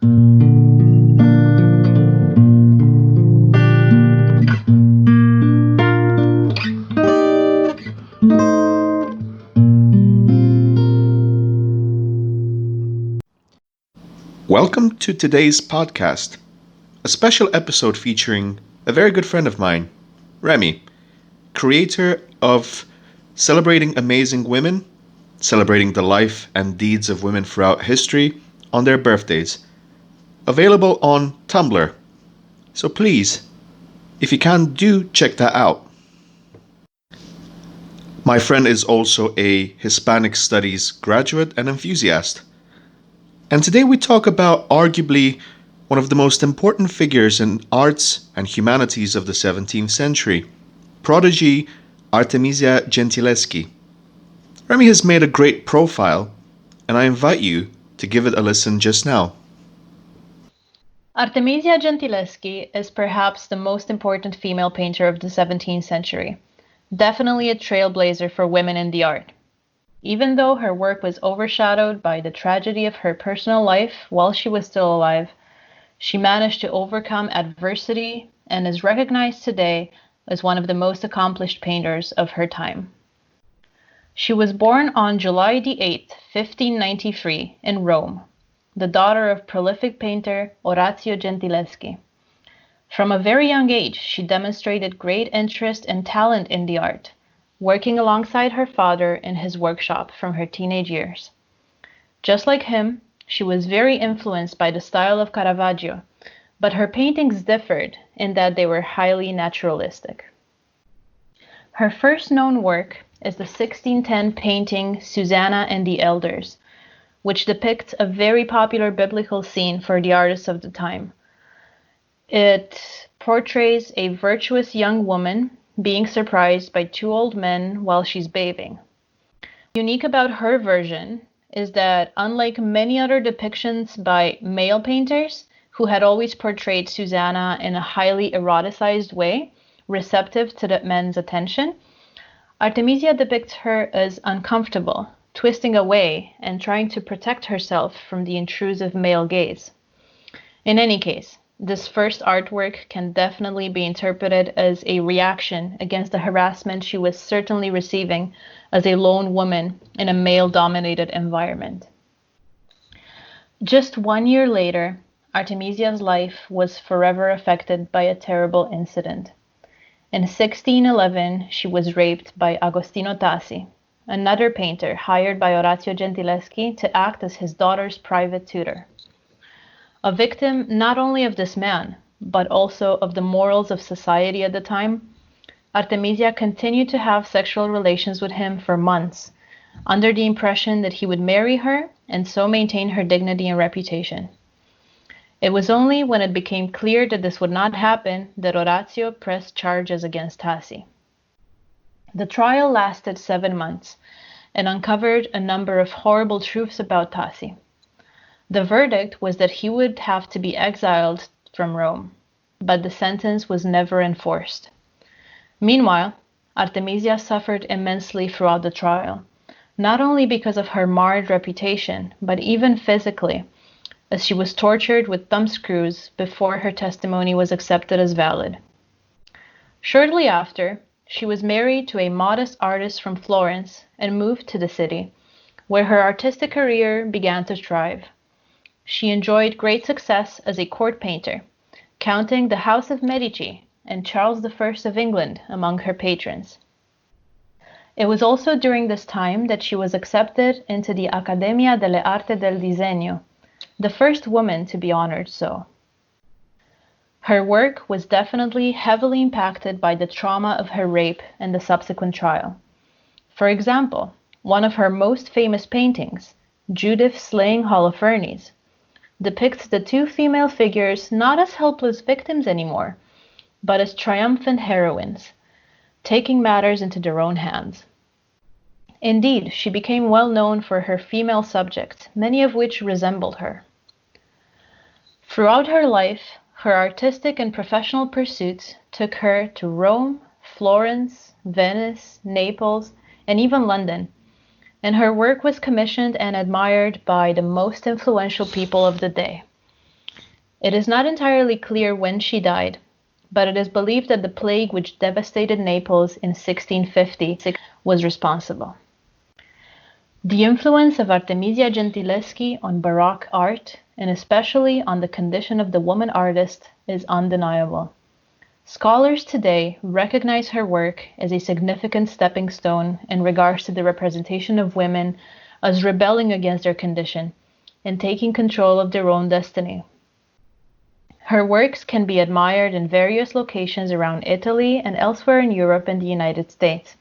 Welcome to today's podcast, a special episode featuring a very good friend of mine, Remy, creator of Celebrating Amazing Women, celebrating the life and deeds of women throughout history on their birthdays, available on Tumblr. So please, if you can, do check that out. My friend is also a Hispanic Studies graduate and enthusiast. And today we talk about arguably one of the most important figures in arts and humanities of the 17th century, prodigy Artemisia Gentileschi. Remy has made a great profile, and I invite you to give it a listen just now. Artemisia Gentileschi is perhaps the most important female painter of the 17th century, definitely a trailblazer for women in the art. Even though her work was overshadowed by the tragedy of her personal life while she was still alive, she managed to overcome adversity and is recognized today as one of the most accomplished painters of her time. She was born on July the 8th, 1593, in Rome, the daughter of prolific painter Orazio Gentileschi. From a very young age, she demonstrated great interest and talent in the art, working alongside her father in his workshop from her teenage years. Just like him, she was very influenced by the style of Caravaggio, but her paintings differed in that they were highly naturalistic. Her first known work is the 1610 painting Susanna and the Elders, which depicts a very popular biblical scene for the artists of the time. It portrays a virtuous young woman being surprised by two old men while she's bathing. Unique about her version is that, unlike many other depictions by male painters who had always portrayed Susanna in a highly eroticized way, receptive to the men's attention, Artemisia depicts her as uncomfortable, twisting away and trying to protect herself from the intrusive male gaze. In any case, this first artwork can definitely be interpreted as a reaction against the harassment she was certainly receiving as a lone woman in a male-dominated environment. Just 1 year later, Artemisia's life was forever affected by a terrible incident. In 1611, she was raped by Agostino Tassi, another painter hired by Orazio Gentileschi to act as his daughter's private tutor. A victim not only of this man, but also of the morals of society at the time, Artemisia continued to have sexual relations with him for months, under the impression that he would marry her and so maintain her dignity and reputation. It was only when it became clear that this would not happen that Orazio pressed charges against Tassi. The trial lasted 7 months and uncovered a number of horrible truths about Tassi. The verdict was that he would have to be exiled from Rome, but the sentence was never enforced. Meanwhile, Artemisia suffered immensely throughout the trial, not only because of her marred reputation, but even physically, as she was tortured with thumbscrews before her testimony was accepted as valid. Shortly after, she was married to a modest artist from Florence and moved to the city, where her artistic career began to thrive. She enjoyed great success as a court painter, counting the House of Medici and Charles I of England among her patrons. It was also during this time that she was accepted into the Accademia delle Arti del Disegno, the first woman to be honored so. Her work was definitely heavily impacted by the trauma of her rape and the subsequent trial. For example, one of her most famous paintings, Judith slaying Holofernes, depicts the two female figures not as helpless victims anymore, but as triumphant heroines, taking matters into their own hands. Indeed, she became well known for her female subjects, many of which resembled her. Throughout her life, her artistic and professional pursuits took her to Rome, Florence, Venice, Naples, and even London, and her work was commissioned and admired by the most influential people of the day. It is not entirely clear when she died, but it is believed that the plague which devastated Naples in 1650 was responsible. The influence of Artemisia Gentileschi on Baroque art, and especially on the condition of the woman artist, is undeniable. Scholars today recognize her work as a significant stepping stone in regards to the representation of women as rebelling against their condition and taking control of their own destiny. Her works can be admired in various locations around Italy and elsewhere in Europe and the United States.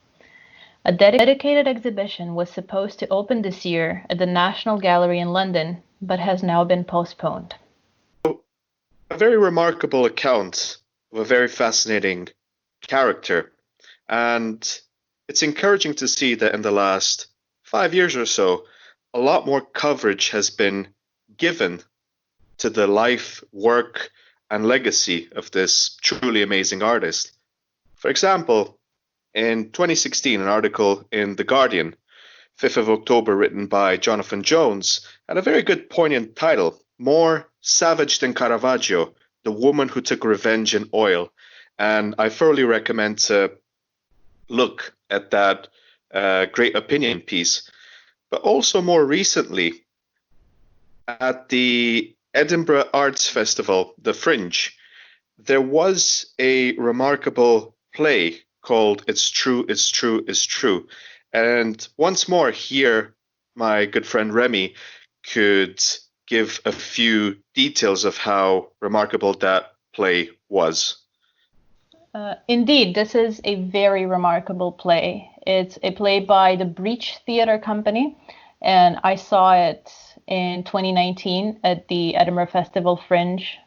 A dedicated exhibition was supposed to open this year at the National Gallery in London, but has now been postponed. A very remarkable account of a very fascinating character. And it's encouraging to see that in the last 5 years or so, a lot more coverage has been given to the life, work, and legacy of this truly amazing artist. For example, in 2016, an article in The Guardian, 5th of October, written by Jonathan Jones, had a very good poignant title, More Savage Than Caravaggio, The Woman Who Took Revenge in Oil. And I thoroughly recommend to look at that great opinion piece. But also more recently, at the Edinburgh Arts Festival, The Fringe, there was a remarkable play called It's True, It's True, It's True. And once more, here, my good friend Remy could give a few details of how remarkable that play was. Indeed, this is a very remarkable play. It's a play by the Breach Theatre Company, and I saw it in 2019 at the Edinburgh Festival Fringe.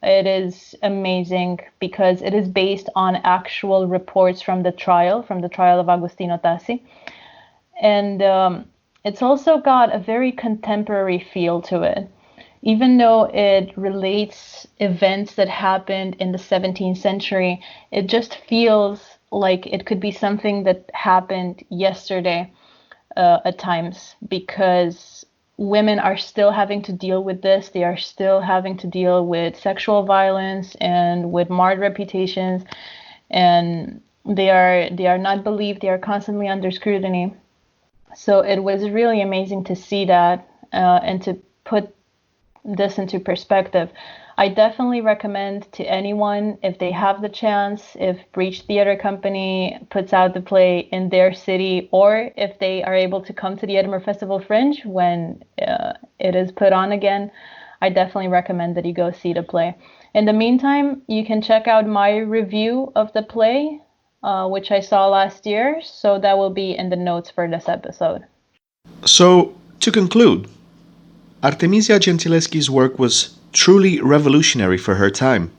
It is amazing because it is based on actual reports from the trial of Agostino Tassi. And it's also got a very contemporary feel to it. Even though it relates events that happened in the 17th century, it just feels like it could be something that happened yesterday at times, because women are still having to deal with this. They are still having to deal with sexual violence and with marred reputations, and they are not believed. They are constantly under scrutiny. So it was really amazing to see that and to put this into perspective. I definitely recommend to anyone, if they have the chance, if Breach Theatre Company puts out the play in their city, or if they are able to come to the Edinburgh Festival Fringe when it is put on again, I definitely recommend that you go see the play. In the meantime, you can check out my review of the play, which I saw last year, so that will be in the notes for this episode. So, to conclude, Artemisia Gentileschi's work was truly revolutionary for her time,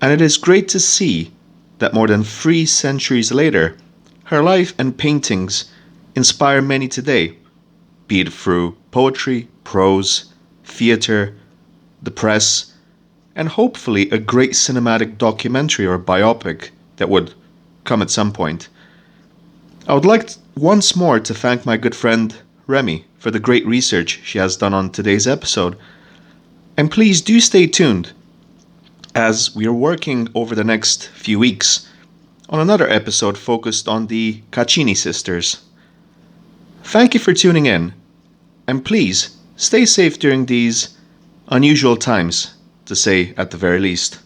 and it is great to see that more than 3 centuries later, her life and paintings inspire many today, be it through poetry, prose, theatre, the press, and hopefully a great cinematic documentary or biopic that would come at some point. I would like once more to thank my good friend Remy for the great research she has done on today's episode. And please do stay tuned, as we are working over the next few weeks on another episode focused on the Caccini sisters. Thank you for tuning in, and please stay safe during these unusual times, to say at the very least.